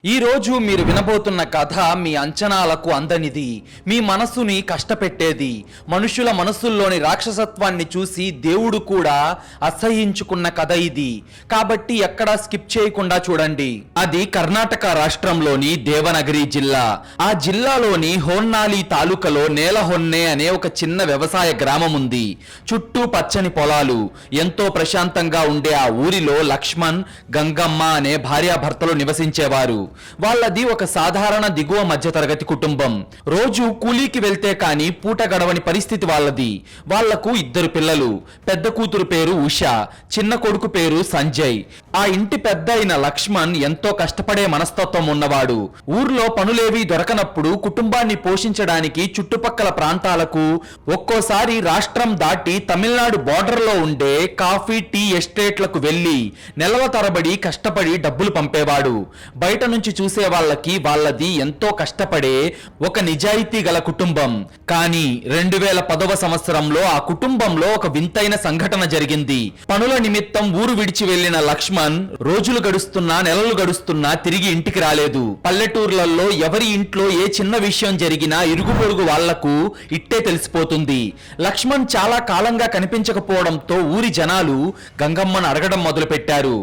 ఈ రోజు మీరు వినబోతున్న కథ మీ అంచనాలకు అందనిది, మీ మనసుని కష్టపెట్టేది, మనుషుల మనసుల్లోని రాక్షసత్వాన్ని చూసి దేవుడు కూడా అసహ్యించుకున్న కథ ఇది. కాబట్టి ఎక్కడా స్కిప్ చేయకుండా చూడండి. అది కర్ణాటక రాష్ట్రంలోని దేవనగిరి జిల్లా. ఆ జిల్లాలోని హోన్నాలి తాలూకాలో నేలహొన్నే అనే ఒక చిన్న వ్యవసాయ గ్రామం ఉంది. చుట్టూ పచ్చని పొలాలు. ఎంతో ప్రశాంతంగా ఉండే ఆ ఊరిలో లక్ష్మణ్, గంగమ్మ అనే భార్యాభర్తలు నివసించేవారు. వాళ్ళది ఒక సాధారణ దిగువ మధ్యతరగతి కుటుంబం. రోజు కూలీకి వెళ్తే కాని పూట గడవని పరిస్థితి వాళ్ళది. వాళ్లకు 2 పిల్లలు. పెద్ద కూతురు పేరు ఉషా, చిన్న కొడుకు పేరు సంజయ్. ఆ ఇంటి పెద్ద అయిన లక్ష్మణ్ ఎంతో కష్టపడే మనస్తత్వం ఉన్నవాడు. ఊర్లో పనులేవీ దొరకనప్పుడు కుటుంబాన్ని పోషించడానికి చుట్టుపక్కల ప్రాంతాలకు, ఒక్కోసారి రాష్ట్రం దాటి తమిళనాడు బోర్డర్లో ఉండే కాఫీ టీ ఎస్టేట్లకు వెళ్లి నెలల తరబడి కష్టపడి డబ్బులు పంపేవాడు. బయట నుంచి చూసే వాళ్ళది ఎంతో కష్టపడే ఒక నిజాయితీ గల కుటుంబం. కానీ 2010వ సంవత్సరంలో ఆ కుటుంబంలో ఒక వింతైన సంఘటన జరిగింది. పనుల నిమిత్తం ఊరు విడిచి వెళ్లిన లక్ష్మణ్ రోజులు గడుస్తున్నా నెలలు గడుస్తున్నా తిరిగి ఇంటికి రాలేదు. పల్లెటూర్లలో ఎవరి ఇంట్లో ఏ చిన్న విషయం జరిగినా ఇరుగు పొరుగు వాళ్లకు ఇట్టే తెలిసిపోతుంది. లక్ష్మణ్ చాలా కాలంగా కనిపించకపోవడంతో ఊరి జనాలు గంగమ్మను అడగడం మొదలు పెట్టారు.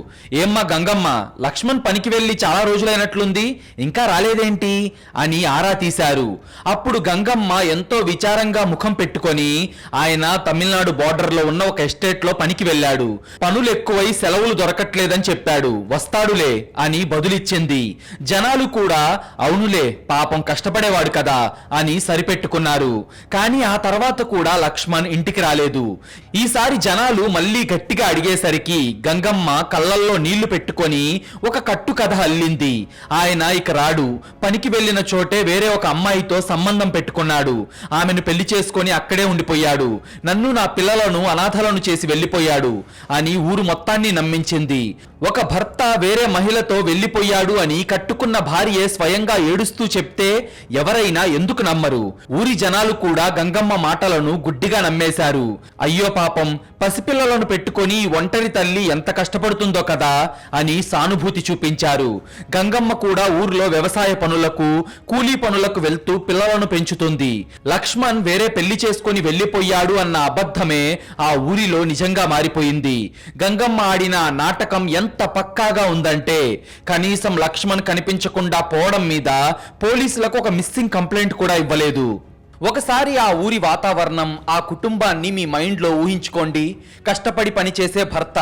ఏమ్మా గంగమ్మ, లక్ష్మణ్ పనికి వెళ్లి చాలా రోజులైనట్లుంది, ఇంకా రాలేదేంటి అని ఆరా తీశారు. అప్పుడు గంగమ్మ ఎంతో విచారంగా ముఖం పెట్టుకొని, ఆయన తమిళనాడు బోర్డర్ లో ఉన్న ఒక ఎస్టేట్ లో పనికి వెళ్ళాడు, పనులు ఎక్కువై సెలవులు దొరకట్లేదని చెప్పాడు, వస్తాడులే అని బదులిచ్చింది. జనాలు కూడా అవునులే పాపం కష్టపడేవాడు కదా అని సరిపెట్టుకున్నారు. కానీ ఆ తర్వాత కూడా లక్ష్మణ్ ఇంటికి రాలేదు. ఈసారి జనాలు మళ్ళీ గట్టిగా అడిగేసరికి గంగమ్మ కళ్ళల్లో నీళ్లు పెట్టుకొని ఒక కట్టు కథ అల్లింది. ఆయన ఇక రాడు, పనికి వెళ్లిన చోటే వేరే ఒక అమ్మాయితో సంబంధం పెట్టుకున్నాడు, ఆమెను పెళ్లి చేసుకొని అక్కడే ఉండిపోయాడు, నన్ను నా పిల్లలను అనాథలను చేసి వెళ్లిపోయాడు అని ఊరు మొత్తాన్ని నమ్మించింది. ఒక భర్త వేరే మహిళతో వెళ్లిపోయాడు అని కట్టుకున్న భార్యే స్వయంగా ఏడుస్తూ చెప్తే ఎవరైనా ఎందుకు నమ్మరు? ఊరి జనాలు కూడా గంగమ్మ మాటలను గుడ్డిగా నమ్మేశారు. అయ్యో పాపం, పసిపిల్లలను పెట్టుకొని ఒంటరి తల్లి ఎంత కష్టపడుతుందో కదా అని సానుభూతి చూపించారు. గంగమ్మ కూడా ఊర్లో వ్యవసాయ పనులకు, కూలీ పనులకు వెళ్తూ పిల్లలను పెంచుతుంది. లక్ష్మణ్ వేరే పెళ్లి చేసుకుని వెళ్లిపోయాడు అన్న అబద్ధమే ఆ ఊరిలో నిజంగా మారిపోయింది. గంగమ్మ ఆడిన ఆ నాటకం ఎంత పక్కాగా ఉందంటే కనీసం లక్ష్మణ్ కనిపించకుండా పోవడం మీద పోలీసులకు ఒక మిస్సింగ్ కంప్లైంట్ కూడా ఇవ్వలేదు. ఒకసారి ఆ ఊరి వాతావరణం, ఆ కుటుంబాన్ని మీ మైండ్లో ఊహించుకోండి. కష్టపడి పనిచేసే భర్త,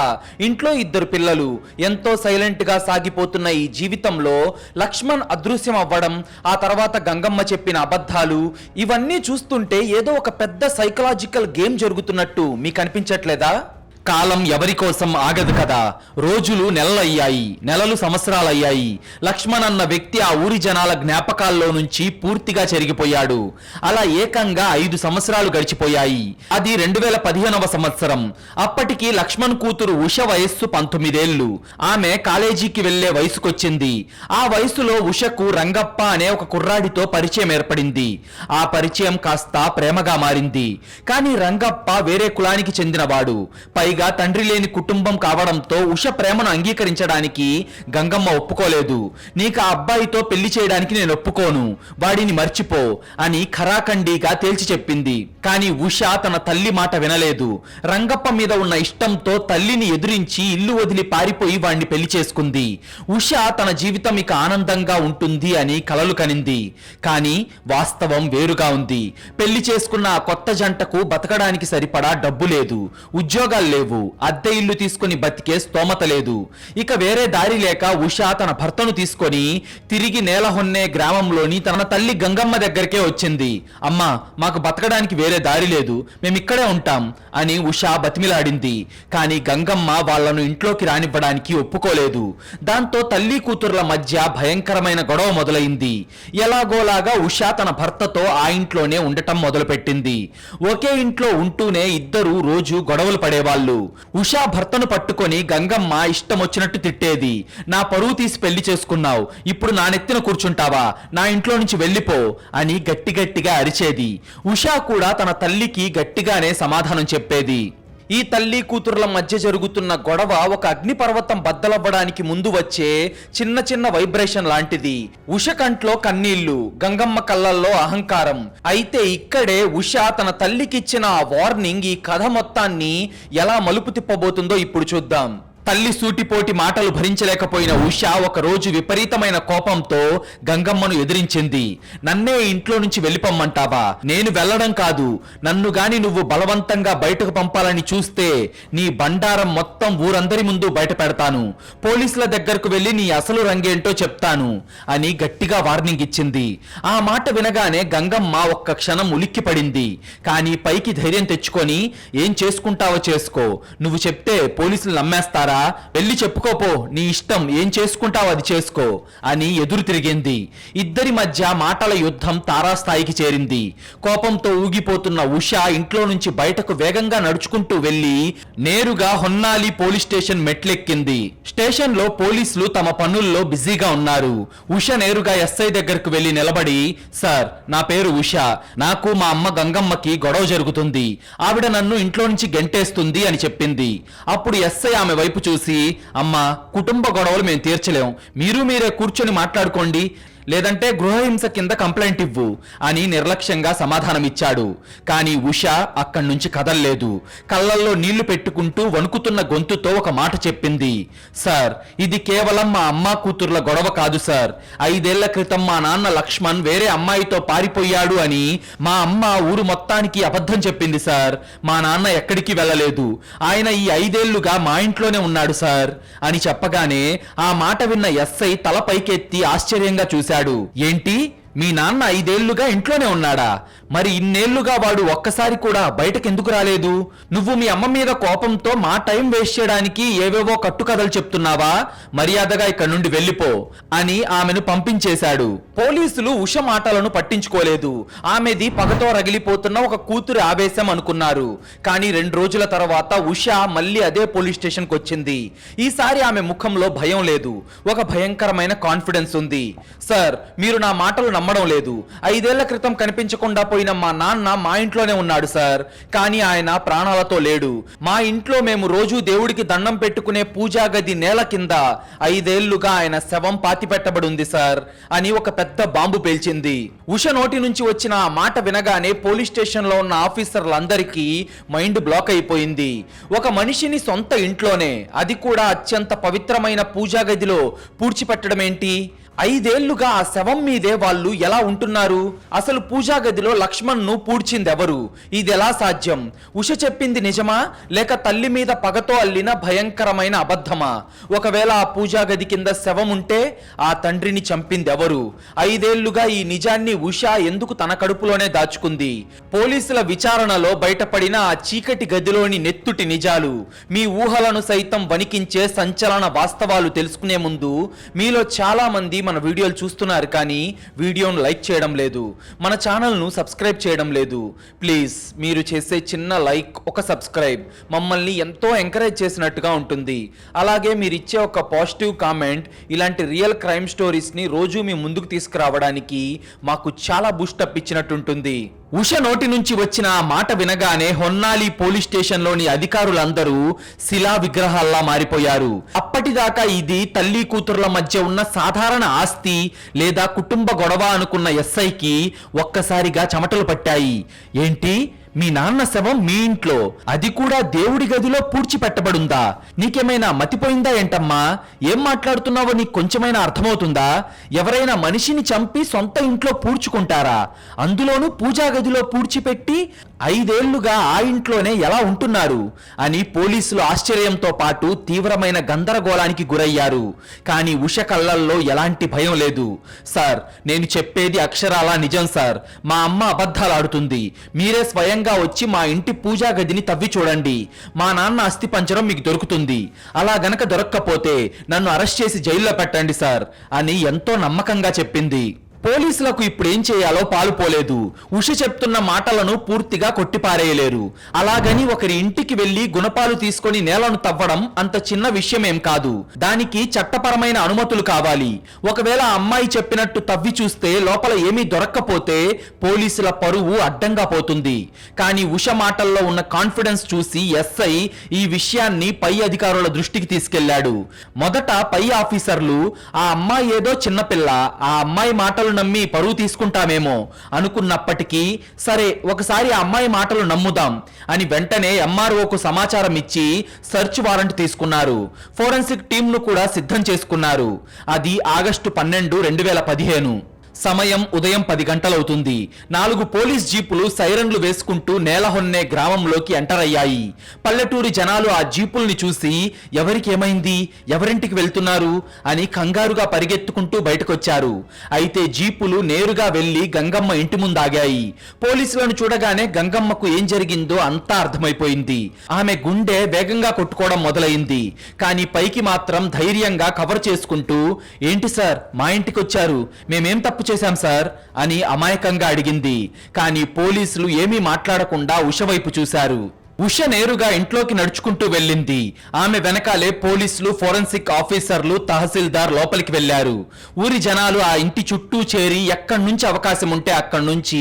ఇంట్లో 2 పిల్లలు, ఎంతో సైలెంట్గా సాగిపోతున్న ఈ జీవితంలో లక్ష్మణ్ అదృశ్యం అవ్వడం, ఆ తర్వాత గంగమ్మ చెప్పిన అబద్ధాలు, ఇవన్నీ చూస్తుంటే ఏదో ఒక పెద్ద సైకలాజికల్ గేమ్ జరుగుతున్నట్టు మీకు అనిపించట్లేదా? కాలం ఎవరి కోసం ఆగదు కదా. రోజులు నెలలయ్యాయి, నెలలు సంవత్సరాలయ్యాయి. లక్ష్మణ్ అన్న వ్యక్తి ఆ ఊరి జనాల జ్ఞాపకాల్లో నుంచి పూర్తిగా చెరిగిపోయాడు. అలా ఏకంగా 5 సంవత్సరాలు గడిచిపోయాయి. అది 2015వ సంవత్సరం. అప్పటికి లక్ష్మణ్ కూతురు ఉష వయస్సు 19 ఏళ్లు. ఆమె కాలేజీకి వెళ్లే వయసుకొచ్చింది. ఆ వయసులో ఉషకు రంగప్ప అనే ఒక కుర్రాడితో పరిచయం ఏర్పడింది. ఆ పరిచయం కాస్త ప్రేమగా మారింది. కానీ రంగప్ప వేరే కులానికి చెందినవాడు, పైగా తండ్రి లేని కుటుంబం కావడంతో ఉష ప్రేమను అంగీకరించడానికి గంగమ్మ ఒప్పుకోలేదు. నీకు ఆ అబ్బాయితో పెళ్లి చేయడానికి నేను ఒప్పుకోను, వాడిని మర్చిపో అని ఖరాఖండిగా తేల్చి చెప్పింది. కానీ ఉష తన తల్లి మాట వినలేదు. రంగప్ప మీద ఉన్న ఇష్టంతో తల్లిని ఎదురించి ఇల్లు వదిలి పారిపోయి వాడిని పెళ్లి చేసుకుంది. ఉష తన జీవితం ఇక ఆనందంగా ఉంటుంది అని కలలు కనింది. కానీ వాస్తవం వేరుగా ఉంది. పెళ్లి చేసుకున్న ఆ కొత్త జంటకు బతకడానికి సరిపడా డబ్బు లేదు, ఉద్యోగాలు లేవు, అద్దె ఇల్లు తీసుకుని బతికే స్తోమత లేదు. ఇక వేరే దారి లేక ఉష తన భర్తను తీసుకొని తిరిగి నేలహొన్నే గ్రామంలోని తన తల్లి గంగమ్మ దగ్గరికే వచ్చింది. అమ్మా, మాకు బతకడానికి వేరే దారి లేదు, మేమిక్కడే ఉంటాం అని ఉష బతిమిలాడింది. కానీ గంగమ్మ వాళ్లను ఇంట్లోకి రానివ్వడానికి ఒప్పుకోలేదు. దాంతో తల్లి కూతుర్ల మధ్య భయంకరమైన గొడవ మొదలైంది. ఎలాగోలాగా ఉష తన భర్తతో ఆ ఇంట్లోనే ఉండటం మొదలుపెట్టింది. ఒకే ఇంట్లో ఉంటూనే ఇద్దరు రోజు గొడవలు పడేవాళ్ళు. ఉషా భర్తను పట్టుకొని గంగమ్మ ఇష్టం వచ్చినట్టు తిట్టేది. నా పరువు తీసి పెళ్లి చేసుకున్నావు, ఇప్పుడు నా నెత్తిన కూర్చుంటావా, నా ఇంట్లో నుంచి వెళ్ళిపో అని గట్టిగా అరిచేది. ఉషా కూడా తన తల్లికి గట్టిగానే సమాధానం చెప్పేది. ఈ తల్లి కూతుర్ల మధ్య జరుగుతున్న గొడవ ఒక అగ్నిపర్వతం బద్దలవ్వడానికి ముందు వచ్చే చిన్న చిన్న వైబ్రేషన్ లాంటిది. ఉష కంట్లో కన్నీళ్లు, గంగమ్మ కళ్ళల్లో అహంకారం. అయితే ఇక్కడే ఉష తన తల్లికిచ్చిన ఆ వార్నింగ్ ఈ కథ మొత్తాన్ని ఎలా మలుపు తిప్పబోతుందో ఇప్పుడు చూద్దాం. తల్లి సూటిపోటి మాటలు భరించలేకపోయిన ఉష ఒక రోజు విపరీతమైన కోపంతో గంగమ్మను ఎదిరించింది. నన్నే ఇంట్లో నుంచి వెళ్ళిపోమ్మంటావా? నేను వెళ్ళడం కాదు, నన్ను గాని నువ్వు బలవంతంగా బయటకు పంపాలని చూస్తే నీ బండారం మొత్తం ఊరందరి ముందు బయట పెడతాను. పోలీసుల దగ్గరకు వెళ్లి నీ అసలు రంగేంటో చెప్తాను అని గట్టిగా వార్నింగ్ ఇచ్చింది. ఆ మాట వినగానే గంగమ్మ ఒక్క క్షణం ఉలిక్కి పడింది. కానీ పైకి ధైర్యం తెచ్చుకొని ఏం చేసుకుంటావో చేసుకో, నువ్వు చెప్తే పోలీసులు నమ్మేస్తారా? వెళ్ళి చెప్పుకోపో, నీ ఇష్టం, ఏం చేసుకుంటావు అది చేసుకో అని ఎదురు తిరిగింది. ఇద్దరి మధ్య మాటల యుద్ధం తారాస్థాయికి చేరింది. కోపంతో ఊగిపోతున్న ఉష ఇంట్లో నుంచి బయటకు వేగంగా నడుచుకుంటూ వెళ్లి నేరుగా హొన్నాలి పోలీస్ స్టేషన్ మెట్లెక్కింది. స్టేషన్ లో పోలీసులు తమ పనుల్లో బిజీగా ఉన్నారు. ఉష నేరుగా ఎస్ఐ దగ్గరకు వెళ్లి నిలబడి, సార్, నా పేరు ఉష, నాకు మా అమ్మ గంగమ్మకి గొడవ జరుగుతుంది, ఆవిడ నన్ను ఇంట్లో నుంచి గెంటేస్తుంది అని చెప్పింది. అప్పుడు ఎస్ఐ ఆమె వైపు చూసి, అమ్మా, కుటుంబ గొడవలు మేము తీర్చలేం, మీరే కూర్చొని మాట్లాడుకోండి, లేదంటే గృహహింస కింద కంప్లైంట్ ఇవ్వు అని నిర్లక్ష్యంగా సమాధానమిచ్చాడు. కానీ ఉష అక్కడి నుంచి కదల్లేదు. కళ్ళల్లో నీళ్లు పెట్టుకుంటూ వణుకుతున్న గొంతుతో ఒక మాట చెప్పింది. సార్, ఇది కేవలం మా అమ్మ కూతుర్ల గొడవ కాదు సార్. 5 ఏళ్ల క్రితం మా నాన్న లక్ష్మణ్ వేరే అమ్మాయితో పారిపోయాడు అని మా అమ్మ ఊరు మొత్తానికి అబద్ధం చెప్పింది సార్. మా నాన్న ఎక్కడికి వెళ్ళలేదు, ఆయన ఈ 5 ఏళ్లుగా మా ఇంట్లోనే ఉన్నాడు సార్ అని చెప్పగానే ఆ మాట విన్న ఎస్ఐ తల పైకెత్తి ఆశ్చర్యంగా చూశాడు. ఏంటి, మీ నాన్న 5 ఏళ్లుగా ఇంట్లోనే ఉన్నాడా? మరి ఇన్నేళ్లుగా వాడు ఒక్కసారి కూడా బయటకెందుకు రాలేదు? నువ్వు మీ అమ్మ మీద కోపంతో మా టైం వేస్ట్ చేయడానికి ఏవేవో కట్టుకథలు చెప్తున్నావా? మర్యాదగా ఇక్కడి నుండి వెళ్ళిపో అని ఆమెను పంపించేశాడు. పోలీసులు ఉష మాటలను పట్టించుకోలేదు. ఆమెది పగతో రగిలిపోతున్న ఒక కూతురి ఆవేశం అనుకున్నారు. కానీ 2 రోజుల తర్వాత ఉష మళ్ళీ అదే పోలీస్ స్టేషన్ కు వచ్చింది. ఈసారి ఆమె ముఖంలో భయం లేదు, ఒక భయంకరమైన కాన్ఫిడెన్స్ ఉంది. సార్, మీరు నా మాటలు నమ్మడం లేదు. 5 ఏళ్ల క్రితం కనిపించకుండా పోయిన మా నాన్న మా ఇంట్లోనే ఉన్నాడు సార్. కానీ ఆయన ప్రాణాలతో లేడు. మా ఇంట్లో మేము రోజు దేవుడికి దండం పెట్టుకునే పూజా గది నేల కింద 5 ఏళ్లుగా ఆయన శవం పాతిపెట్టబడి ఉంది సార్ అని ఒక పెద్ద బాంబు పేల్చింది. ఉష నోటి నుంచి వచ్చిన ఆ మాట వినగానే పోలీస్ స్టేషన్ లో ఉన్న ఆఫీసర్లందరికీ మైండ్ బ్లాక్ అయిపోయింది. ఒక మనిషిని సొంత ఇంట్లోనే, అది కూడా అత్యంత పవిత్రమైన పూజా గదిలో పూడ్చిపెట్టడం ఏంటి? 5 ఏళ్లుగా ఆ శవం మీదే వాళ్ళు ఎలా ఉంటున్నారు? అసలు పూజా గదిలో లక్ష్మణ్ ను పూడ్చింది ఎవరు? ఇది ఎలా సాధ్యం? ఉష చెప్పింది నిజమా, లేక తల్లి మీద పగతో అల్లిన భయంకరమైన అబద్ధమా? ఒకవేళ ఆ పూజా గది కింద శవం ఉంటే ఆ తండ్రిని చంపింది ఎవరు? 5 ఏళ్లుగా ఈ నిజాన్ని ఉష ఎందుకు తన కడుపులోనే దాచుకుంది? పోలీసుల విచారణలో బయటపడిన ఆ చీకటి గదిలోని నెత్తుటి నిజాలు, మీ ఊహలను సైతం వణికించే సంచలన వాస్తవాలు తెలుసుకునే ముందు మీలో చాలా మంది మన వీడియోలు చూస్తున్నారు కానీ వీడియోను లైక్ చేయడం లేదు, మన ఛానల్ను సబ్స్క్రైబ్ చేయడం లేదు. ప్లీజ్, మీరు చేసే చిన్న లైక్, ఒక సబ్స్క్రైబ్ మమ్మల్ని ఎంతో ఎంకరేజ్ చేసినట్టుగా ఉంటుంది. అలాగే మీరు ఇచ్చే ఒక పాజిటివ్ కామెంట్ ఇలాంటి రియల్ క్రైమ్ స్టోరీస్ని రోజు మీ ముందుకు తీసుకురావడానికి మాకు చాలా బూస్టప్ ఇచ్చినట్టుంటుంది. ఉష నోటి నుంచి వచ్చిన ఆ మాట వినగానే హొన్నాలి పోలీస్ స్టేషన్ లోని అధికారులందరూ శిలా విగ్రహాల్లా మారిపోయారు. అప్పటిదాకా ఇది తల్లి కూతుర్ల మధ్య ఉన్న సాధారణ ఆస్తి లేదా కుటుంబ గొడవ అనుకున్న ఎస్ఐకి ఒక్కసారిగా చెమటలు పట్టాయి. ఏంటి, మీ నాన్న శవం మీ ఇంట్లో, అది కూడా దేవుడి గదిలో పూడ్చిపెట్టబడుందా? నీకేమైనా మతిపోయిందా ఏంటమ్మా? ఏం మాట్లాడుతున్నావో నీకు కొంచెమైనా అర్థమవుతుందా? ఎవరైనా మనిషిని చంపి సొంత ఇంట్లో పూడ్చుకుంటారా? అందులోనూ పూజా గదిలో పూడ్చిపెట్టి 5 ఏళ్లుగా ఆ ఇంట్లోనే ఎలా ఉంటున్నారు అని పోలీసులు ఆశ్చర్యంతో పాటు తీవ్రమైన గందరగోళానికి గురయ్యారు. కానీ ఉష కళ్ళల్లో ఎలాంటి భయం లేదు. సార్, నేను చెప్పేది అక్షరాలా నిజం సార్. మా అమ్మ అబద్ధాలు ఆడుతుంది. మీరే స్వయంగా వచ్చి మా ఇంటి పూజా గదిని తవ్వి చూడండి. మా నాన్న అస్థి పంజరం మీకు దొరుకుతుంది. అలా గనక దొరక్కపోతే నన్ను అరెస్ట్ చేసి జైల్లో పెట్టండి సార్ అని ఎంతో నమ్మకంగా చెప్పింది. పోలీసులకు ఇప్పుడేం చేయాలో పాలుపోలేదు. ఉష చెప్తున్న మాటలను పూర్తిగా కొట్టిపారేయలేరు. అలాగని ఒకరి ఇంటికి వెళ్లి గుణపాలు తీసుకొని నేలను తవ్వడం అంత చిన్న విషయమేం కాదు. దానికి చట్టపరమైన అనుమతులు కావాలి. ఒకవేళ ఆ అమ్మాయి చెప్పినట్టు తవ్వి చూస్తే లోపల ఏమీ దొరక్కపోతే పోలీసుల పరువు అడ్డంగా పోతుంది. కానీ ఉష మాటల్లో ఉన్న కాన్ఫిడెన్స్ చూసి ఎస్ఐ ఈ విషయాన్ని పై అధికారుల దృష్టికి తీసుకెళ్లాడు. మొదట పై ఆఫీసర్లు ఆ అమ్మాయి ఏదో చిన్నపిల్ల, ఆ అమ్మాయి మాటలు నమ్మి పరువు తీసుకుంటామేమో అనుకున్నప్పటికీ సరే ఒకసారి ఆ అమ్మాయి మాటలు నమ్ముదాం అని వెంటనే ఎంఆర్ఓకు సమాచారం ఇచ్చి సెర్చ్ వారెంట్ తీసుకున్నారు. ఫోరెన్సిక్ టీంను కూడా సిద్ధం చేసుకున్నారు. అది ఆగస్టు 12, 2015. సమయం ఉదయం 10 గంటలవుతుంది. 4 పోలీస్ జీపులు సైరన్లు వేసుకుంటూ నేలహొన్నే గ్రామంలోకి ఎంటర్ అయ్యాయి. పల్లెటూరి జనాలు ఆ జీపుల్ని చూసి ఎవరికి ఏమైంది, ఎవరింటికి వెళ్తున్నారు అని కంగారుగా పరిగెత్తుకుంటూ బయటకొచ్చారు. అయితే జీపులు నేరుగా వెళ్లి గంగమ్మ ఇంటి ముందు ఆగాయి. పోలీసులను చూడగానే గంగమ్మకు ఏం జరిగిందో అంతా అర్థమైపోయింది. ఆమె గుండె వేగంగా కొట్టుకోవడం మొదలైంది. కానీ పైకి మాత్రం ధైర్యంగా కవర్ చేసుకుంటూ, ఏంటి సార్ మా ఇంటికి వచ్చారు, మేమేం తప్పు చేశాం సార్ అని అమాయకంగా అడిగింది. కానీ పోలీసులు ఏమీ మాట్లాడకుండా ఉష వైపు చూశారు. ఉష నేరుగా ఇంట్లోకి నడుచుకుంటూ వెళ్ళింది. ఆమె వెనకాలే పోలీసులు, ఫోరెన్సిక్ ఆఫీసర్లు, తహసీల్దార్ లోపలికి వెళ్లారు. ఊరి జనాలు ఆ ఇంటి చుట్టూ చేరి ఎక్కడి నుంచి అవకాశం ఉంటే అక్కడి నుంచి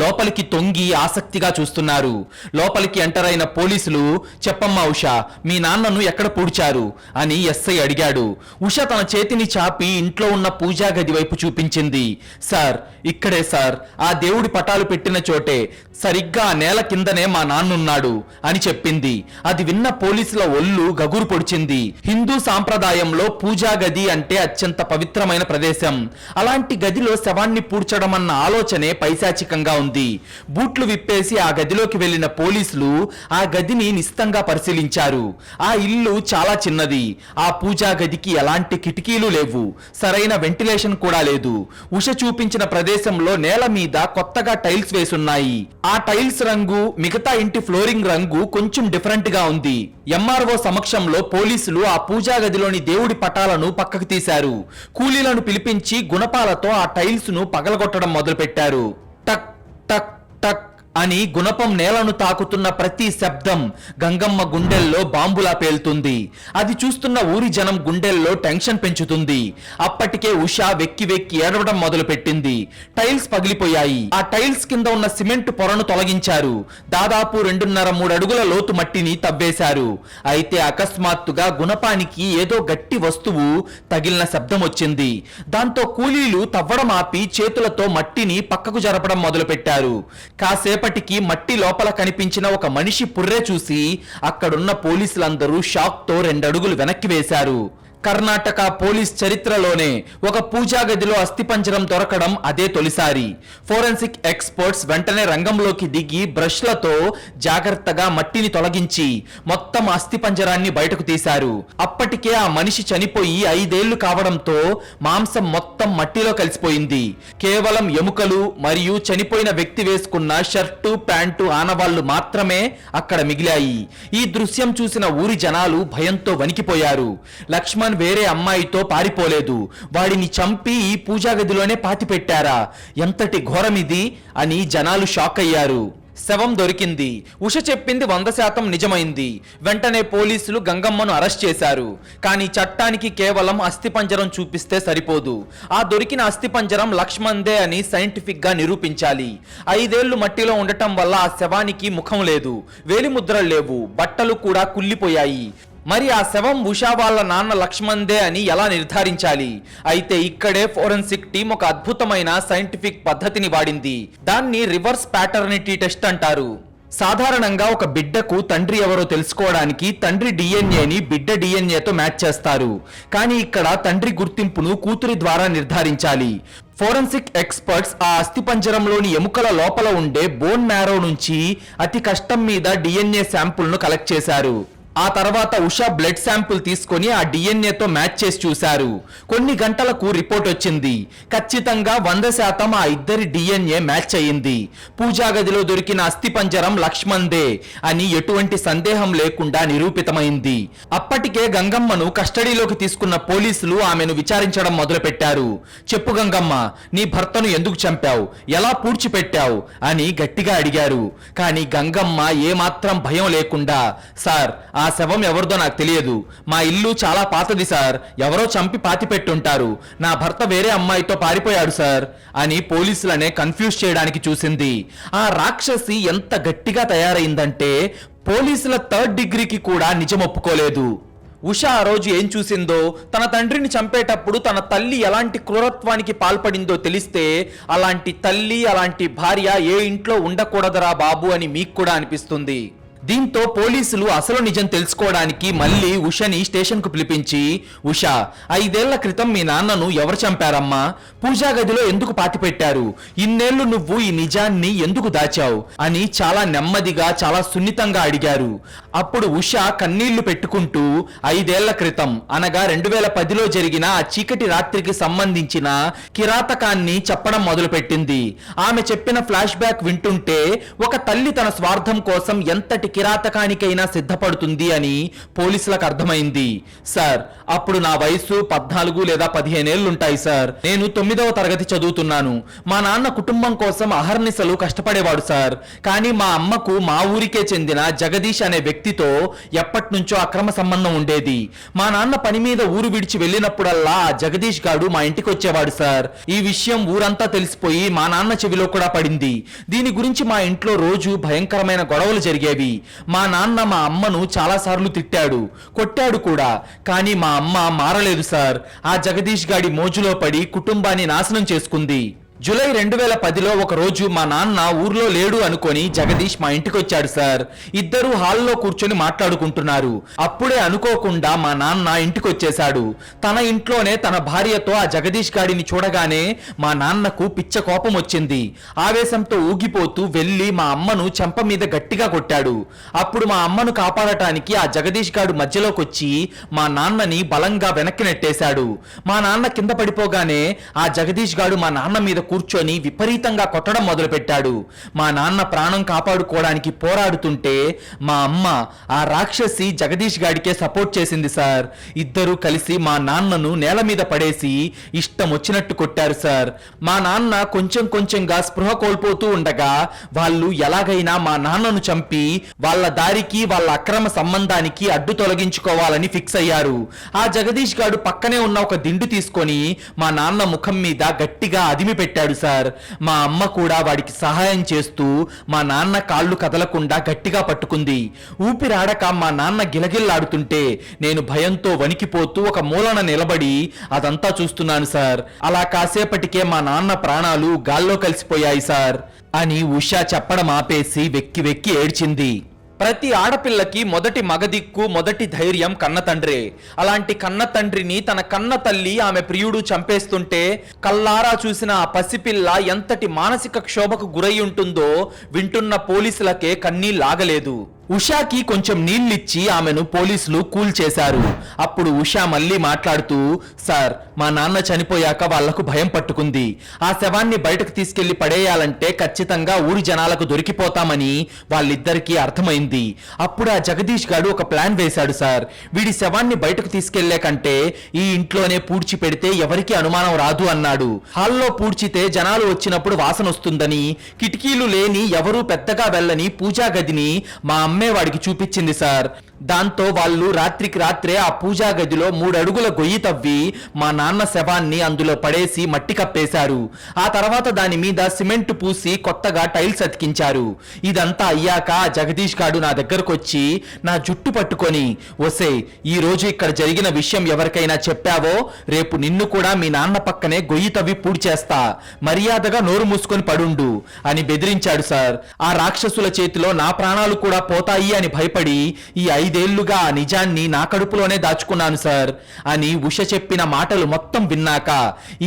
లోపలికి తొంగి ఆసక్తిగా చూస్తున్నారు. లోపలికి ఎంటర్ అయిన పోలీసులు, చెప్పమ్మా ఉష, మీ నాన్నను ఎక్కడ పూడ్చారు అని ఎస్ఐ అడిగాడు. ఉష తన చేతిని చాపి ఇంట్లో ఉన్న పూజా గది వైపు చూపించింది. సార్ ఇక్కడే సార్, ఆ దేవుడి పటాలు పెట్టిన చోటే, సరిగ్గా నేల కిందనే మా నాన్నున్నాడు అని చెప్పింది. అది విన్న పోలీసుల ఒళ్ళు గగురు పొడిచింది. హిందూ సాంప్రదాయంలో పూజా గది అంటే అత్యంత పవిత్రమైన ప్రదేశం. అలాంటి గదిలో శవాన్ని పూడ్చడం అన్న ఆలోచనే పైశాచికంగా ఉంది. బూట్లు విప్పేసి ఆ గదిలోకి వెళ్లిన పోలీసులు ఆ గదిని నిశితంగా పరిశీలించారు. ఆ ఇల్లు చాలా చిన్నది. ఆ పూజా గదికి ఎలాంటి కిటికీలు లేవు, సరైన వెంటిలేషన్ కూడా లేదు. ఉష చూపించిన ప్రదేశంలో నేల మీద కొత్తగా టైల్స్ వేసున్నాయి. ఆ టైల్స్ రంగు మిగతా ఇంటి ఫ్లోరింగ్ రంగు కొంచెం డిఫరెంట్ గా ఉంది. ఎంఆర్ఓ సమక్షంలో పోలీసులు ఆ పూజా గదిలోని దేవుడి పటాలను పక్కకు తీశారు. కూలీలను పిలిపించి గుణపాలతో ఆ టైల్స్ ను పగలగొట్టడం మొదలుపెట్టారు. టక్ టక్ టక్ అని గుణపం నేలను తాకుతున్న ప్రతి శబ్దం గంగమ్మ గుండెల్లో బాంబులా పేలుతుంది. అది చూస్తున్న ఊరి జనం గుండెల్లో టెన్షన్ పెంచుతుంది. అప్పటికే ఉష వెక్కి వెక్కి ఏడవడం మొదలు పెట్టింది. టైల్స్ పగిలిపోయాయి. ఆ టైల్స్ కింద ఉన్న సిమెంట్ పొరను తొలగించారు. దాదాపు 2.5-3 అడుగుల లోతు మట్టిని తవ్వేశారు. అయితే అకస్మాత్తుగా గుణపానికి ఏదో గట్టి వస్తువు తగిలిన శబ్దం వచ్చింది. దాంతో కూలీలు తవ్వడం ఆపి చేతులతో మట్టిని పక్కకు జరపడం మొదలు పెట్టారు. కాసేపటికి మట్టి లోపల కనిపించిన ఒక మనిషి పుర్రె చూసి అక్కడున్న పోలీసులందరూ షాక్ తో 2 అడుగులు వెనక్కి వేశారు. కర్ణాటక పోలీస్ చరిత్రలోనే ఒక పూజా గదిలో అస్థిపంజరం దొరకడం అదే తొలిసారి. ఫోరెన్సిక్ ఎక్స్పర్ట్స్ వెంటనే రంగంలోకి దిగి బ్రష్లతో జాగ్రత్తగా మట్టిని తొలగించి మొత్తం అస్థిపంజరాన్ని బయటకు తీశారు. అప్పటికే ఆ మనిషి చనిపోయి 5 ఏళ్లు కావడంతో మాంసం మొత్తం మట్టిలో కలిసిపోయింది. కేవలం ఎముకలు మరియు చనిపోయిన వ్యక్తి వేసుకున్న షర్టు, ప్యాంటు ఆనవాళ్లు మాత్రమే అక్కడ మిగిలాయి. ఈ దృశ్యం చూసిన ఊరి జనాలు భయంతో వణికిపోయారు. లక్ష్మణ్ వేరే అమ్మాయితో పారిపోలేదు, వాడిని చంపి ఈ పూజా గదిలోనే పాతిపెట్టారా, ఎంతటి ఘోరమిది అని జనాలు షాక్ అయ్యారు. శవం దొరికింది. ఉష చెప్పింది 100% నిజమైంది. వెంటనే పోలీసులు గంగమ్మను అరెస్ట్ చేశారు. కానీ చట్టానికి కేవలం అస్థిపంజరం చూపిస్తే సరిపోదు. ఆ దొరికిన అస్థిపంజరం లక్ష్మణ్దే అని సైంటిఫిక్ గా నిరూపించాలి. 5 ఏళ్లు మట్టిలో ఉండటం వల్ల ఆ శవానికి ముఖం లేదు, వేలిముద్రలు లేవు, బట్టలు కూడా కుళ్ళిపోయాయి. మరి ఆ శవం ఉషా వాళ్ళ నాన్న లక్ష్మణ్దే అని ఎలా నిర్ధారించాలి? అయితే ఇక్కడే ఫోరెన్సిక్ టీం ఒక అద్భుతమైన సైంటిఫిక్ పద్ధతిని వాడింది. దాన్ని రివర్స్ ప్యాటర్నిటీ టెస్ట్ అంటారు. సాధారణంగా ఒక బిడ్డకు తండ్రి ఎవరో తెలుసుకోవడానికి తండ్రి డిఎన్ఏని బిడ్డ డిఎన్ఏతో మ్యాచ్ చేస్తారు. కానీ ఇక్కడ తండ్రి గుర్తింపును కూతురి ద్వారా నిర్ధారించాలి. ఫోరెన్సిక్ ఎక్స్పర్ట్స్ ఆ అస్థిపంజరంలోని ఎముకల లోపల ఉండే బోన్ మ్యారో నుంచి అతి కష్టం మీద డిఎన్ఏ శాంపుల్ను కలెక్ట్ చేశారు. ఆ తర్వాత ఉషా బ్లడ్ శాంపుల్ తీసుకొని ఆ డిఎన్ఏతో మ్యాచ్ చేసి చూశారు. కొన్ని గంటలకు రిపోర్ట్ వచ్చింది. ఖచ్చితంగా 100% ఆ ఇద్దరి డిఎన్ఏ మ్యాచ్ అయ్యింది. పూజా గదిలో దొరికిన అస్థిపంజరం లక్ష్మణ్దే అని ఎటువంటి సందేహం లేకుండా నిరూపితమైంది. అప్పటికే గంగమ్మను కస్టడీలోకి తీసుకున్న పోలీసులు ఆమెను విచారించడం మొదలుపెట్టారు. చెప్పు గంగమ్మ, నీ భర్తను ఎందుకు చంపావు, ఎలా పూడ్చిపెట్టావు అని గట్టిగా అడిగారు. కానీ గంగమ్మ ఏమాత్రం భయం లేకుండా, సార్ ఆ శవం ఎవరిదో నాకు తెలియదు, మా ఇల్లు చాలా పాతది సార్, ఎవరో చంపి పాతి పెట్టుంటారు, నా భర్త వేరే అమ్మాయితో పారిపోయాడు సార్ అని పోలీసులనే కన్ఫ్యూజ్ చేయడానికి చూసింది. ఆ రాక్షసి ఎంత గట్టిగా తయారైందంటే పోలీసుల 3rd డిగ్రీకి కూడా నిజం ఒప్పుకోలేదు. ఉష ఆ రోజు ఏం చూసిందో, తన తండ్రిని చంపేటప్పుడు తన తల్లి ఎలాంటి క్రూరత్వానికి పాల్పడిందో తెలిస్తే అలాంటి తల్లి అలాంటి భార్య ఏ ఇంట్లో ఉండకూడదురా బాబు అని మీకు కూడా అనిపిస్తుంది. దీంతో పోలీసులు అసలు నిజం తెలుసుకోవడానికి మళ్ళీ ఉషని స్టేషన్ కు పిలిపించి, ఉష, 5 ఏళ్ల క్రితం మీ నాన్నను ఎవరు చంపారమ్మా, పూజా గదిలో ఎందుకు పాతిపెట్టారు, ఇన్నేళ్లు నువ్వు ఈ నిజాన్ని ఎందుకు దాచావు అని చాలా నెమ్మదిగా చాలా సున్నితంగా అడిగారు. అప్పుడు ఉష కన్నీళ్లు పెట్టుకుంటూ 5 ఏళ్ల క్రితం అనగా 2010లో జరిగిన ఆ చీకటి రాత్రికి సంబంధించిన కిరాతకాన్ని చెప్పడం మొదలుపెట్టింది. ఆమె చెప్పిన ఫ్లాష్ బ్యాక్ వింటుంటే ఒక తల్లి తన స్వార్థం కోసం ఎంతటి కిరాతకానికైనా సిద్ధపడుతుంది అని పోలీసులకు అర్థమైంది. సార్, అప్పుడు నా వయసు 14 లేదా 15 ఏళ్లుంటాయి సార్. నేను 9వ తరగతి చదువుతున్నాను. మా నాన్న కుటుంబం కోసం అహర్నిశలు కష్టపడేవాడు సార్. కానీ మా అమ్మకు మా ఊరికే చెందిన జగదీష్ అనే వ్యక్తితో ఎప్పటి నుంచో అక్రమ సంబంధం ఉండేది. మా నాన్న పని మీద ఊరు విడిచి వెళ్ళినప్పుడల్లా ఆ జగదీష్ గాడు మా ఇంటికి వచ్చేవాడు సార్. ఈ విషయం ఊరంతా తెలిసిపోయి మా నాన్న చెవిలో కూడా పడింది. దీని గురించి మా ఇంట్లో రోజు భయంకరమైన గొడవలు జరిగేవి. మా నాన్న మా అమ్మను చాలాసార్లు తిట్టాడు, కొట్టాడు కూడా. కానీ మా అమ్మ మారలేదు సార్. ఆ జగదీష్ గాడి మోజులో పడి కుటుంబాన్ని నాశనం చేసుకుంది. జూలై 2010లో ఒక రోజు మా నాన్న ఊర్లో లేడు అనుకొని జగదీష్ మా ఇంటికి వచ్చాడు సార్. ఇద్దరు హాల్లో కూర్చొని మాట్లాడుకుంటున్నారు. అప్పుడే అనుకోకుండా మా నాన్న ఇంటికి వచ్చేశాడు. తన ఇంట్లోనే తన భార్యతో ఆ జగదీష్ గాడిని చూడగానే మా నాన్నకు పిచ్చ కోపం వచ్చింది. ఆవేశంతో ఊగిపోతూ వెళ్లి మా అమ్మను చెంప మీద గట్టిగా కొట్టాడు. అప్పుడు మా అమ్మను కాపాడటానికి ఆ జగదీష్ గాడు మధ్యలోకి వచ్చి మా నాన్నని బలంగా వెనక్కి నెట్టేశాడు. మా నాన్న కింద పడిపోగానే ఆ జగదీష్ గాడు మా నాన్న మీద కూర్చొని విపరీతంగా కొట్టడం మొదలుపెట్టాడు. మా నాన్న ప్రాణం కాపాడుకోవడానికి పోరాడుతుంటే మా అమ్మ ఆ రాక్షసి జగదీష్ గాడికే సపోర్ట్ చేసింది సార్. ఇద్దరు కలిసి మా నాన్నను నేల మీద పడేసి ఇష్టం వచ్చినట్టు కొట్టారు సార్. మా నాన్న కొంచెం కొంచెంగా స్పృహ కోల్పోతూ ఉండగా వాళ్ళు ఎలాగైనా మా నాన్నను చంపి వాళ్ళ దారికి వాళ్ళ అక్రమ సంబంధానికి అడ్డు తొలగించుకోవాలని ఫిక్స్ అయ్యారు. ఆ జగదీష్ గాడు పక్కనే ఉన్న ఒక దిండు తీసుకొని మా నాన్న ముఖం మీద గట్టిగా అదిమి పెట్టాడు సార్. మా అమ్మ కూడా వాడికి సహాయం చేస్తూ మా నాన్న కాళ్ళు కదలకుండా గట్టిగా పట్టుకుంది. ఊపిరాడక మా నాన్న గిలగిల్లాడుతుంటే నేను భయంతో వణికిపోతూ ఒక మూలన నిలబడి అదంతా చూస్తున్నాను సార్. అలా కాసేపటికే మా నాన్న ప్రాణాలు గాల్లో కలిసిపోయాయి సార్ అని ఉషా చెప్పడం ఆపేసి వెక్కి వెక్కి ఏడ్చింది. ప్రతి ఆడపిల్లకి మొదటి మగదిక్కు మొదటి ధైర్యం కన్న తండ్రే. అలాంటి కన్న తండ్రిని తన కన్న తల్లి ఆమె ప్రియుడు చంపేస్తుంటే కల్లారా చూసిన ఆ పసిపిల్ల ఎంతటి మానసిక క్షోభకు గురై ఉంటుందో వింటున్న పోలీసులకే కన్నీళ్లాగలేదు. ఉషాకి కొంచెం నీళ్ళిచ్చి ఆమెను పోలీసులు కూల్ చేశారు. అప్పుడు ఉషా మళ్ళీ మాట్లాడుతూ, సార్, మా నాన్న చనిపోయాక వాళ్లకు భయం పట్టుకుంది. ఆ శవాన్ని బయటకు తీసుకెళ్లి పడేయాలంటే ఖచ్చితంగా ఊరి జనాలకు దొరికిపోతామని వాళ్ళిద్దరికీ అర్థమైంది. అప్పుడు ఆ జగదీష్ గాడు ఒక ప్లాన్ వేశాడు సార్. వీడి శవాన్ని బయటకు తీసుకెళ్లే కంటే ఈ ఇంట్లోనే పూడ్చి పెడితే ఎవరికి అనుమానం రాదు అన్నాడు. హాల్లో పూడ్చితే జనాలు వచ్చినప్పుడు వాసన వస్తుందని, కిటికీలు లేని ఎవరూ పెద్దగా వెళ్ళని పూజా గదిని మా అమ్మే వాడికి చూపించింది సార్. దాంతో వాళ్ళు రాత్రికి రాత్రే ఆ పూజా గదిలో 3 అడుగుల గొయ్యి తవ్వి మా నాన్న శవాన్ని అందులో పడేసి మట్టి కప్పేశారు. ఆ తర్వాత దాని మీద సిమెంట్ పూసి కొత్తగా టైల్స్ అతికించారు. ఇదంతా అయ్యాక జగదీష్ గాడు నా దగ్గరకు వచ్చి నా జుట్టు పట్టుకొని, ఒసే, ఈ రోజు ఇక్కడ జరిగిన విషయం ఎవరికైనా చెప్పావో రేపు నిన్ను కూడా మీ నాన్న పక్కనే గొయ్యి తవ్వి పూడ్చేస్తా, మర్యాదగా నోరు మూసుకొని పడుండు అని బెదిరించాడు సార్. ఆ రాక్షసుల చేతిలో నా ప్రాణాలు కూడా పోతాయి అని భయపడి ఈ 5 ఏళ్లుగా ఆ నిజాన్ని నా కడుపులోనే దాచుకున్నాను సార్ అని ఉష చెప్పిన మాటలు మొత్తం విన్నాక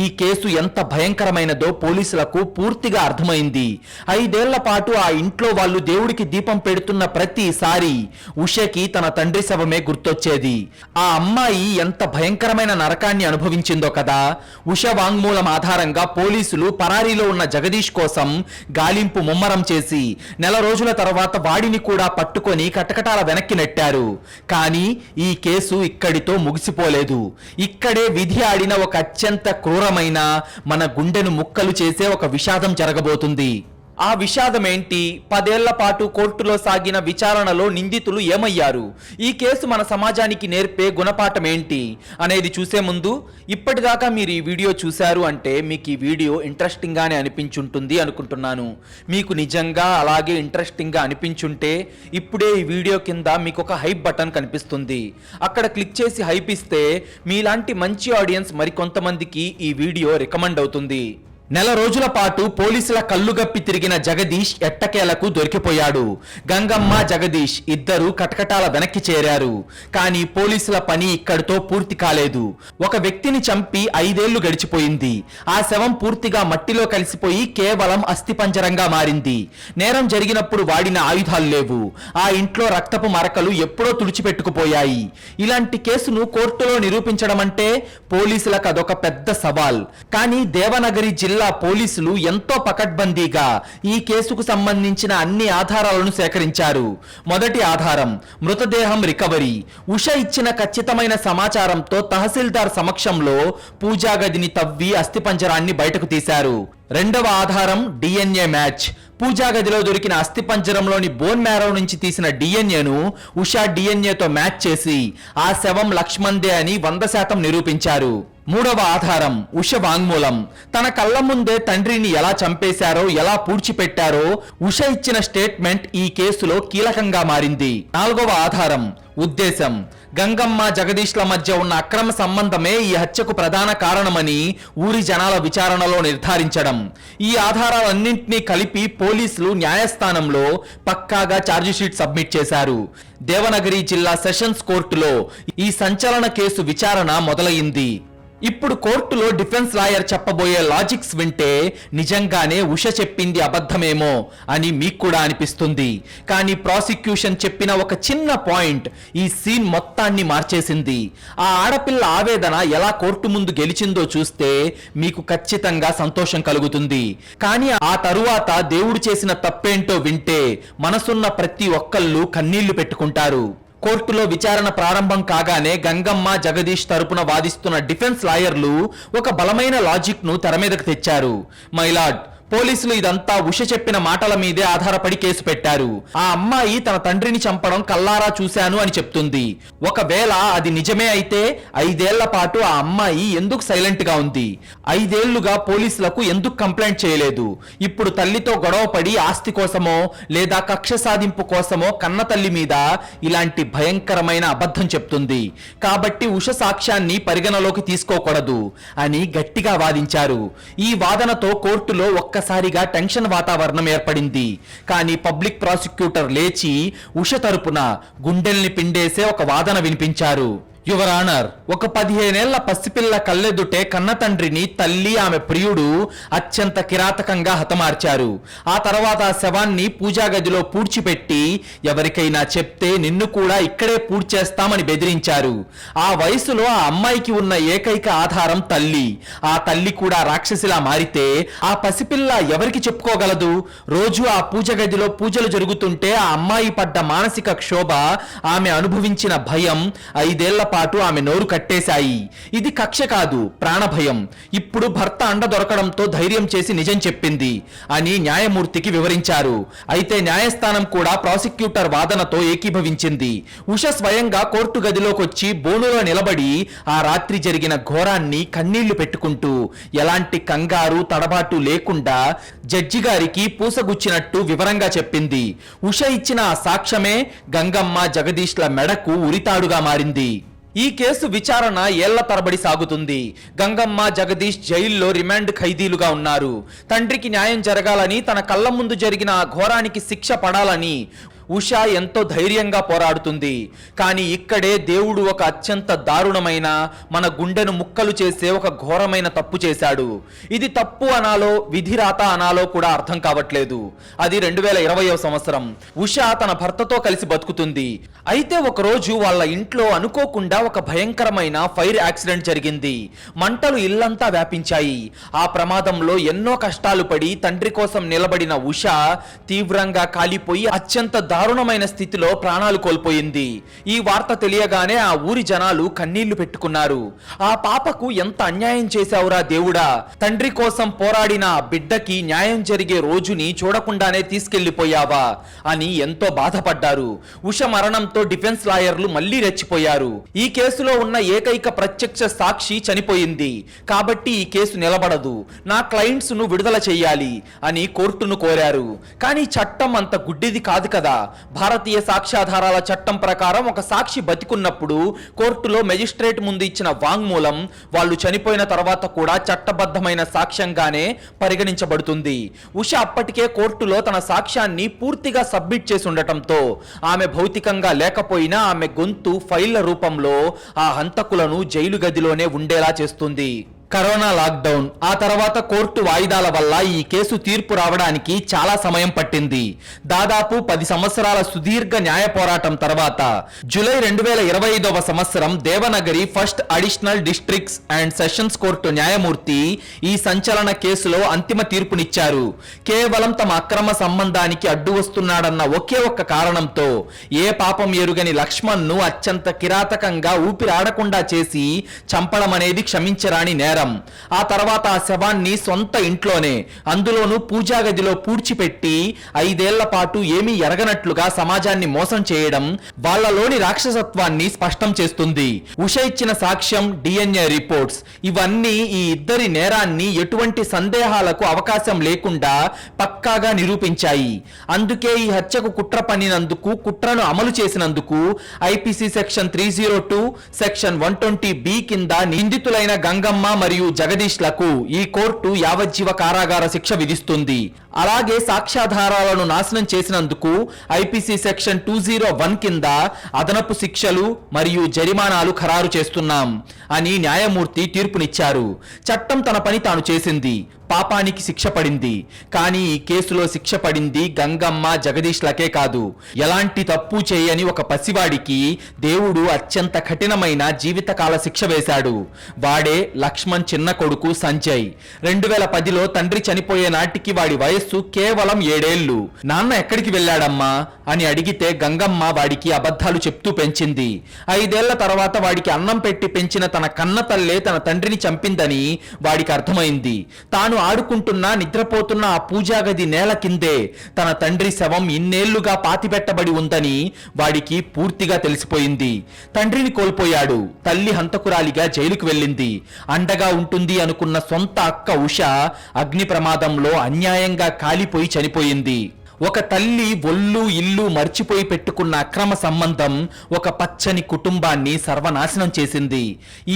ఈ కేసు ఎంత భయంకరమైనదో పోలీసులకు పూర్తిగా అర్థమైంది. 5 ఏళ్ల పాటు ఆ ఇంట్లో వాళ్ళు దేవుడికి దీపం పెడుతున్న ప్రతిసారి ఉషకి తన తండ్రి శవమే గుర్తొచ్చేది. ఆ అమ్మాయి ఎంత భయంకరమైన నరకాన్ని అనుభవించిందో కదా. ఉష వాంగ్మూలం ఆధారంగా పోలీసులు పరారీలో ఉన్న జగదీష్ కోసం గాలింపు ముమ్మరం చేసి నెల రోజుల తర్వాత వాడిని కూడా పట్టుకొని కటకటాల వెనక్కి నెట్టారు. కానీ ఈ కేసు ఇక్కడితో ముగిసిపోలేదు. ఇక్కడే విధి ఆడిన ఒక అత్యంత క్రూరమైన, మన గుండెను ముక్కలు చేసే ఒక విషాదం జరగబోతుంది. ఆ విషాదం ఏంటి? 10 ఏళ్ల పాటు కోర్టులో సాగిన విచారణలో నిందితులు ఏమయ్యారు? ఈ కేసు మన సమాజానికి నేర్పే గుణపాఠం ఏంటి అనేది చూసే ముందు, ఇప్పటిదాకా మీరు ఈ వీడియో చూశారు అంటే మీకు ఈ వీడియో ఇంట్రెస్టింగ్గానే అనిపించుంటుంది అనుకుంటున్నాను. మీకు నిజంగా అలాగే ఇంట్రెస్టింగ్గా అనిపించుంటే ఇప్పుడే ఈ వీడియో కింద మీకు ఒక హైప్ బటన్ కనిపిస్తుంది. అక్కడ క్లిక్ చేసి హైప్ ఇస్తే మీలాంటి మంచి ఆడియన్స్ మరికొంతమందికి ఈ వీడియో రికమెండ్ అవుతుంది. నెల రోజుల పాటు పోలీసుల కళ్ళుగప్పి తిరిగిన జగదీష్ ఎట్టకేలకు దొరికిపోయాడు. గంగమ్మ, జగదీష్ ఇద్దరు కటకటాల వెనక్కి చేరారు. కానీ పోలీసుల పని ఇక్కడితో పూర్తి కాలేదు. ఒక వ్యక్తిని చంపి 5 ఏళ్లు గడిచిపోయింది. ఆ శవం పూర్తిగా మట్టిలో కలిసిపోయి కేవలం అస్థిపంజరంగా మారింది. నేరం జరిగినప్పుడు వాడిన ఆయుధాలు లేవు. ఆ ఇంట్లో రక్తపు మరకలు ఎప్పుడో తుడిచిపెట్టుకుపోయాయి. ఇలాంటి కేసును కోర్టులో నిరూపించడం అంటే పోలీసులకు అదొక పెద్ద సవాల్. కానీ దేవనగరి జిల్లా పోలీసులు ఎంతో పకడ్బందీగా ఈ కేసుకు సంబంధించిన అన్ని ఆధారాలను సేకరించారు. మొదటి ఆధారం మృతదేహం రికవరీ. ఉష ఇచ్చిన ఖచ్చితమైన సమాచారంతో తహసీల్దార్ సమక్షంలో పూజా గదిని తవ్వి అస్థిపంజరాన్ని బయటకు తీశారు. రెండవ ఆధారం డిఎన్ఏ మ్యాచ్. పూజా గదిలో దొరికిన అస్థిపంజరంలోని బోన్ మ్యారో నుంచి తీసిన డిఎన్ఏను ఉషా డిఎన్ఏతో మ్యాచ్ చేసి ఆ శవం లక్ష్మణ్దే అని 100% నిరూపించారు. మూడవ ఆధారం ఉష వాంగ్మూలం. తన కళ్ళ ముందే తండ్రిని ఎలా చంపేశారో, ఎలా పూడ్చిపెట్టారో ఉష ఇచ్చిన స్టేట్మెంట్ ఈ కేసులో కీలకంగా మారింది. నాలుగవ ఆధారం ఉద్దేశం. గంగమ్మ, జగదీష్ల మధ్య ఉన్న అక్రమ సంబంధమే ఈ హత్యకు ప్రధాన కారణమని ఊరి జనాల విచారణలో నిర్ధారించడం. ఈ ఆధారాలన్నింటినీ కలిపి పోలీసులు న్యాయస్థానంలో పక్కాగా ఛార్జిషీట్ సబ్మిట్ చేశారు. దేవనగరి జిల్లా సెషన్స్ కోర్టులో ఈ సంచలన కేసు విచారణ మొదలైంది. ఇప్పుడు కోర్టులో డిఫెన్స్ లాయర్ చెప్పబోయే లాజిక్స్ వింటే నిజంగానే ఉష చెప్పింది అబద్ధమేమో అని మీకు కూడా అనిపిస్తుంది. కానీ ప్రాసిక్యూషన్ చెప్పిన ఒక చిన్న పాయింట్ ఈ సీన్ మొత్తాన్ని మార్చేసింది. ఆ ఆడపిల్ల ఆవేదన ఎలా కోర్టు ముందు గెలిచిందో చూస్తే మీకు ఖచ్చితంగా సంతోషం కలుగుతుంది. కానీ ఆ తరువాత దేవుడు చేసిన తప్పేంటో వింటే మనసున్న ప్రతి ఒక్కళ్ళు కన్నీళ్లు పెట్టుకుంటారు. కోర్టులో విచారణ ప్రారంభం కాగానే గంగమ్మ, జగదీష్ తరపున వాదిస్తున్న డిఫెన్స్ లాయర్లు ఒక బలమైన లాజిక్ ను తెర మీదకు తెచ్చారు. మైలార్డ్, పోలీసులు ఇదంతా ఉష చెప్పిన మాటల మీదే ఆధారపడి కేసు పెట్టారు. ఆ అమ్మాయి తన తండ్రిని చంపడం కల్లారా చూశాను అని చెప్తుంది. ఒకవేళ అది నిజమే అయితే 5 ఏళ్ల పాటు ఆ అమ్మాయి ఎందుకు సైలెంట్ గా ఉంది? 5 ఏళ్లుగా పోలీసులకు ఎందుకు కంప్లైంట్ చేయలేదు? ఇప్పుడు తల్లితో గొడవ పడి ఆస్తి కోసమో లేదా కక్ష సాధింపు కోసమో కన్న తల్లి మీద ఇలాంటి భయంకరమైన అబద్ధం చెప్తుంది. కాబట్టి ఉష సాక్ష్యాన్ని పరిగణలోకి తీసుకోకూడదు అని గట్టిగా వాదించారు. ఈ వాదనతో కోర్టులో ఒక్కసారిగా టెన్షన్ వాతావరణం ఏర్పడింది. కానీ పబ్లిక్ ప్రాసిక్యూటర్ లేచి ఉష తరపున గుండెల్ని పిండేసే ఒక వాదన వినిపించారు. యువర్ ఆనర్, ఒక 15 ఏళ్ల పసిపిల్ల కళ్ళెదుటే కన్న తండ్రిని తల్లి, ఆమె ప్రియుడు అత్యంత కిరాతకంగా హతమార్చారు. ఆ తర్వాత ఆ శవాన్ని పూజా గదిలో పూడ్చిపెట్టి ఎవరికైనా చెప్తే నిన్ను కూడా ఇక్కడే పూడ్చేస్తామని బెదిరించారు. ఆ వయసులో ఆ అమ్మాయికి ఉన్న ఏకైక ఆధారం తల్లి. ఆ తల్లి కూడా రాక్షసిలా మారితే ఆ పసిపిల్ల ఎవరికి చెప్పుకోగలదు? రోజు ఆ పూజ గదిలో పూజలు జరుగుతుంటే ఆ అమ్మాయి పడ్డ మానసిక క్షోభ, ఆమె అనుభవించిన భయం 5 ఏళ్ల పాటు ఆమె నోరు కట్టేశాయి. ఇది కక్ష కాదు, ప్రాణభయం. ఇప్పుడు భర్త అండ దొరకడంతో ధైర్యం చేసి నిజం చెప్పింది అని న్యాయమూర్తికి వివరించారు. అయితే న్యాయస్థానం కూడా ప్రాసిక్యూటర్ వాదనతో ఏకీభవించింది. ఉష స్వయంగా కోర్టు గదిలోకొచ్చి బోనులో నిలబడి ఆ రాత్రి జరిగిన ఘోరాన్ని కన్నీళ్లు పెట్టుకుంటూ ఎలాంటి కంగారు, తడబాటు లేకుండా జడ్జి గారికి పూసగుచ్చినట్టు వివరంగా చెప్పింది. ఉష ఇచ్చిన ఆ సాక్ష్యమే గంగమ్మ, జగదీష్ల మెడకు ఉరితాడుగా మారింది. ఈ కేసు విచారణ ఏళ్ల తరబడి సాగుతుంది. గంగమ్మ, జగదీష్ జైల్లో రిమాండ్ ఖైదీలుగా ఉన్నారు. తండ్రికి న్యాయం జరగాలని, తన కళ్ళ ముందు జరిగిన ఆ ఘోరానికి శిక్ష పడాలని ఉష ఎంతో ధైర్యంగా పోరాడుతుంది. కానీ ఇక్కడే దేవుడు ఒక అత్యంత దారుణమైన, మన గుండెను ముక్కలు చేసే ఒక ఘోరమైన తప్పు చేశాడు. ఇది తప్పు అనాలో విధిరాత అనాలో కూడా అర్థం కావట్లేదు. అది 2020వ సంవత్సరం. ఉష తన భర్తతో కలిసి బతుకుతుంది. అయితే ఒకరోజు వాళ్ళ ఇంట్లో అనుకోకుండా ఒక భయంకరమైన ఫైర్ యాక్సిడెంట్ జరిగింది. మంటలు ఇల్లంతా వ్యాపించాయి. ఆ ప్రమాదంలో ఎన్నో కష్టాలు పడి తండ్రి కోసం నిలబడిన ఉష తీవ్రంగా కాలిపోయి అత్యంత దారుణమైన స్థితిలో ప్రాణాలు కోల్పోయింది. ఈ వార్త తెలియగానే ఆ ఊరి జనాలు కన్నీళ్లు పెట్టుకున్నారు. ఆ పాపకు ఎంత అన్యాయం చేశావురా దేవుడా, తండ్రి కోసం పోరాడిన ఆ బిడ్డకి న్యాయం జరిగే రోజుని చూడకుండానే తీసుకెళ్లిపోయావా అని ఎంతో బాధపడ్డారు. ఉష మరణంతో డిఫెన్స్ లాయర్లు మళ్లీ రెచ్చిపోయారు. ఈ కేసులో ఉన్న ఏకైక ప్రత్యక్ష సాక్షి చనిపోయింది కాబట్టి ఈ కేసు నిలబడదు, నా క్లయింట్స్ ను విడుదల చెయ్యాలి అని కోర్టును కోరారు. కానీ చట్టం అంత గుడ్డిది కాదు కదా. భారతీయ సాక్ష్యాధారాల చట్టం ప్రకారం ఒక సాక్షి బతికున్నప్పుడు కోర్టులో మెజిస్ట్రేట్ ముందు ఇచ్చిన వాంగ్మూలం వాళ్ళు చనిపోయిన తర్వాత కూడా చట్టబద్ధమైన సాక్ష్యంగానే పరిగణించబడుతుంది. ఉష అప్పటికే కోర్టులో తన సాక్ష్యాన్ని పూర్తిగా సబ్మిట్ చేసి ఉండటంతో ఆమె భౌతికంగా లేకపోయినా ఆమె గొంతు ఫైళ్ల రూపంలో ఆ హంతకులను జైలు గదిలోనే ఉండేలా చేస్తుంది. కరోనా లాక్డౌన్, ఆ తర్వాత కోర్టు వాయిదాల వల్ల ఈ కేసు తీర్పు రావడానికి చాలా సమయం పట్టింది. దాదాపు 10 సంవత్సరాల సుదీర్ఘ న్యాయ పోరాటం తర్వాత జూలై 2025వ సంవత్సరం Devanagari first additional districts and sessions court న్యాయమూర్తి ఈ సంచలన కేసులో అంతిమ తీర్పునిచ్చారు. కేవలం తమ అక్రమ సంబంధానికి అడ్డు వస్తున్నాడన్న ఒకే ఒక్క కారణంతో ఏ పాపం ఎరుగని లక్ష్మణ్ ను అత్యంత కిరాతకంగా ఊపిరాడకుండా చేసి చంపడం అనేది క్షమించరాని నేరం. ఆ తర్వాత ఆ శవాన్ని సొంత ఇంట్లోనే, అందులోనూ పూజా గదిలో పూడ్చిపెట్టి 5 ఏళ్ల పాటు ఏమీ ఎరగనట్లుగా సమాజాన్ని మోసం చేయడం వాళ్ళలోని రాక్షసత్వాన్ని స్పష్టం చేస్తుంది. ఉష ఇచ్చిన సాక్ష్యం, DNA రిపోర్ట్స్ ఇవన్నీ ఈ ఇద్దరి నేరాన్ని ఎటువంటి సందేహాలకు అవకాశం లేకుండా పక్కాగా నిరూపించాయి. అందుకే ఈ హత్యకు కుట్ర పన్నినందుకు, కుట్రను అమలు చేసినందుకు IPC సెక్షన్ 302, సెక్షన్ 120B కింద నిందితులైన గంగమ్మ మరియు జగదీష్లకు ఈ కోర్టు యావజ్జీవ కారాగార శిక్ష విధిస్తుంది. అలాగే సాక్ష్యాధారాలను నాశనం చేసినందుకు IPC సెక్షన్ 201 కింద అదనపు శిక్షలు మరియు జరిమానాలు ఖరారు చేస్తున్నాం అని న్యాయమూర్తి తీర్పునిచ్చారు. చట్టం తన పని తాను చేసింది, పాపానికి శిక్ష పడింది. కానీ ఈ కేసులో శిక్ష పడింది గంగమ్మ, జగదీష్లకే కాదు, ఎలాంటి తప్పు చేయని ఒక పసివాడికి దేవుడు అత్యంత కఠినమైన జీవితకాల శిక్ష వేశాడు. వాడే లక్ష్మణ్ చిన్న కొడుకు సంజయ్. 2010లో తండ్రి చనిపోయే నాటికి వాడి వయస్సు కేవలం 7 ఏళ్లు. నాన్న ఎక్కడికి వెళ్ళాడమ్మా అని అడిగితే గంగమ్మ వాడికి అబద్ధాలు చెప్తూ పెంచింది. 5 ఏళ్ల తర్వాత వాడికి అన్నం పెట్టి పెంచిన తన కన్న తల్లే తన తండ్రిని చంపిందని వాడికి అర్థమైంది. తాను ఆడుకుంటున్నా నిద్రపోతున్న ఆ పూజా గది నేల కిందే తన తండ్రి శవం ఇన్నేళ్లుగా పాతిపెట్టబడి ఉందని వాడికి పూర్తిగా తెలిసిపోయింది. తండ్రిని కోల్పోయాడు. తల్లి హంతకురాలిగా జైలుకు వెళ్ళింది. అండగా ఉంటుంది అనుకున్న సొంత అక్క ఉష అగ్ని ప్రమాదంలో అన్యాయంగా కాలిపోయి చనిపోయింది. ఒక తల్లి ఒళ్ళు ఇల్లు మర్చిపోయి పెట్టుకున్న అక్రమ సంబంధం ఒక పచ్చని కుటుంబాన్ని సర్వనాశనం చేసింది.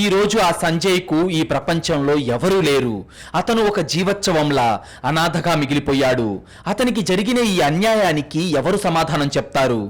ఈ రోజు ఆ సంజయ్కు ఈ ప్రపంచంలో ఎవరూ లేరు. అతను ఒక జీవోత్సవంలా అనాథగా మిగిలిపోయాడు. అతనికి జరిగిన ఈ అన్యాయానికి ఎవరు సమాధానం చెప్తారు?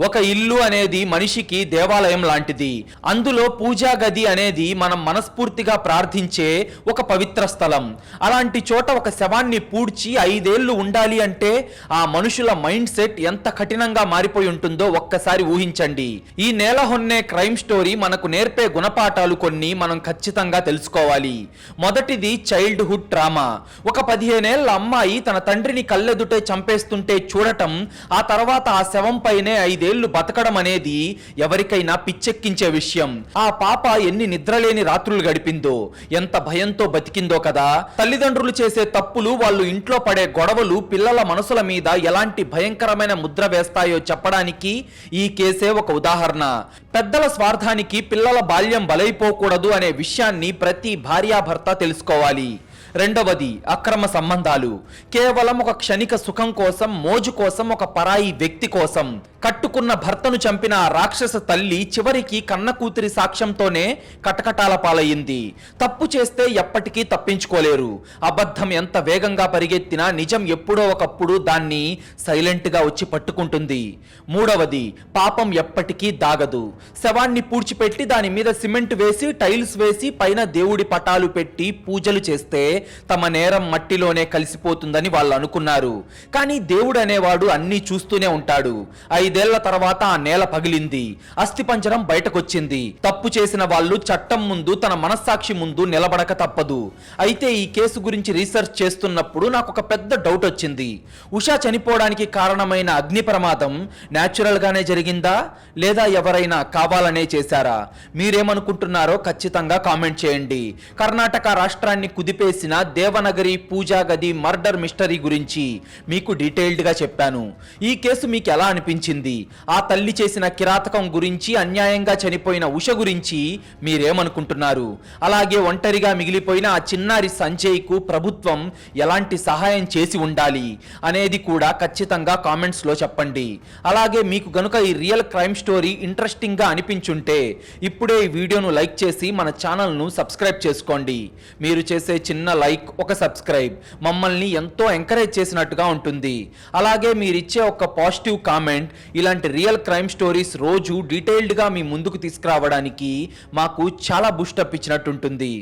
ఒక ఇల్లు అనేది మనిషికి దేవాలయం లాంటిది. అందులో పూజా గది అనేది మనం మనస్ఫూర్తిగా ప్రార్థించే ఒక పవిత్ర స్థలం. అలాంటి చోట ఒక శవాన్ని పూడ్చి 5 ఏళ్లు ఉండాలి అంటే ఆ మనుషుల మైండ్ సెట్ ఎంత కఠినంగా మారిపోయి ఉంటుందో ఒక్కసారి ఊహించండి. ఈ నేలహొన్నే క్రైమ్ స్టోరీ మనకు నేర్పే గుణపాఠాలు కొన్ని మనం ఖచ్చితంగా తెలుసుకోవాలి. మొదటిది చైల్డ్హుడ్ ట్రామా. ఒక 15 ఏళ్ల అమ్మాయి తన తండ్రిని కళ్ళెదుటే చంపేస్తుంటే చూడటం, ఆ తర్వాత ఆ శవం పైనే 5 ఏళ్లు బతకడం అనేది ఎవరికైనా పిచ్చెక్కించే విషయం. ఆ పాప ఎన్ని నిద్రలేని రాత్రులు గడిపిందో, ఎంత భయంతో బతికిందో కదా. తల్లిదండ్రులు చేసే తప్పులు, వాళ్ళు ఇంట్లో పడే గొడవలు పిల్లల మనసుల మీద ఎలాంటి భయంకరమైన ముద్ర వేస్తాయో చెప్పడానికి ఈ కేసే ఒక ఉదాహరణ. పెద్దల స్వార్థానికి పిల్లల బాల్యం బలైపోకూడదు అనే విషయాన్ని ప్రతి భార్యాభర్త తెలుసుకోవాలి. రెండవది అక్రమ సంబంధాలు. కేవలం ఒక క్షణిక సుఖం కోసం, మోజు కోసం, ఒక పరాయి వ్యక్తి కోసం. కట్టుకున్న భర్తను చంపిన ఆ రాక్షస తల్లి చివరికి కన్న కూతురి సాక్ష్యంతోనే కటకటాల పాలయ్యింది. తప్పు చేస్తే ఎప్పటికీ తప్పించుకోలేరు. అబద్ధం ఎంత వేగంగా పరిగెత్తినా నిజం ఎప్పుడో ఒకప్పుడు దాన్ని సైలెంట్గా వచ్చి పట్టుకుంటుంది. మూడవది, పాపం ఎప్పటికీ దాగదు. శవాన్ని పూడ్చిపెట్టి దాని మీద సిమెంట్ వేసి టైల్స్ వేసి పైన దేవుడి పటాలు పెట్టి పూజలు చేస్తే తమ నేరం మట్టిలోనే కలిసిపోతుందని వాళ్ళు అనుకున్నారు. కానీ దేవుడు అనేవాడు అన్నీ చూస్తూనే ఉంటాడు. 5 ఏళ్ల తర్వాత ఆ నేల పగిలింది, అస్థిపంజరం బయటకొచ్చింది. తప్పు చేసిన వాళ్ళు చట్టం ముందు తన మనస్సాక్షి ముందు నిలబడక తప్పదు. అయితే ఈ కేసు గురించి రీసెర్చ్ చేస్తున్నప్పుడు నాకు ఒక పెద్ద డౌట్ వచ్చింది. ఉషా చనిపోవడానికి కారణమైన అగ్ని ప్రమాదం న్యాచురల్ గానే జరిగిందా లేదా ఎవరైనా కావాలనే చేశారా? మీరేమనుకుంటున్నారో ఖచ్చితంగా కామెంట్ చేయండి. కర్ణాటక రాష్ట్రాన్ని కుదిపేసిన దేవనగరి పూజా గది మర్డర్ మిస్టరీ గురించి మీకు డీటెయిల్డ్ గా చెప్పాను. ఈ కేసు మీకు ఎలా అనిపించింది? ఆ తల్లి చేసిన కిరాతకం గురించి, అన్యాయంగా చనిపోయిన ఉష గురించి మీరేమనుకుంటున్నారు? అలాగే ఒంటరిగా మిగిలిపోయిన ఆ చిన్నారి సంజయ్ కు ప్రభుత్వం ఎలాంటి సహాయం చేసి ఉండాలి అనేది కూడా ఖచ్చితంగా కామెంట్స్ లో చెప్పండి. అలాగే మీకు గనుక ఈ రియల్ క్రైమ్ స్టోరీ ఇంట్రెస్టింగ్ గా అనిపించుంటే ఇప్పుడే ఈ వీడియోను లైక్ చేసి మన ఛానల్ ను సబ్స్క్రైబ్ చేసుకోండి. మీరు చేసే చిన్న లైక్, ఒక సబ్స్క్రైబ్ మమ్మల్ని ఎంతో ఎంకరేజ్ చేసినట్టుగా ఉంటుంది. అలాగే మీరిచ్చే ఒక పాజిటివ్ కామెంట్ ఇలాంటి రియల్ క్రైమ్ స్టోరీస్ రోజు డీటెయిల్డ్గా మీ ముందుకు తీసుకురావడానికి మాకు చాలా బూస్టప్ ఇచ్చినట్టుంటుంది.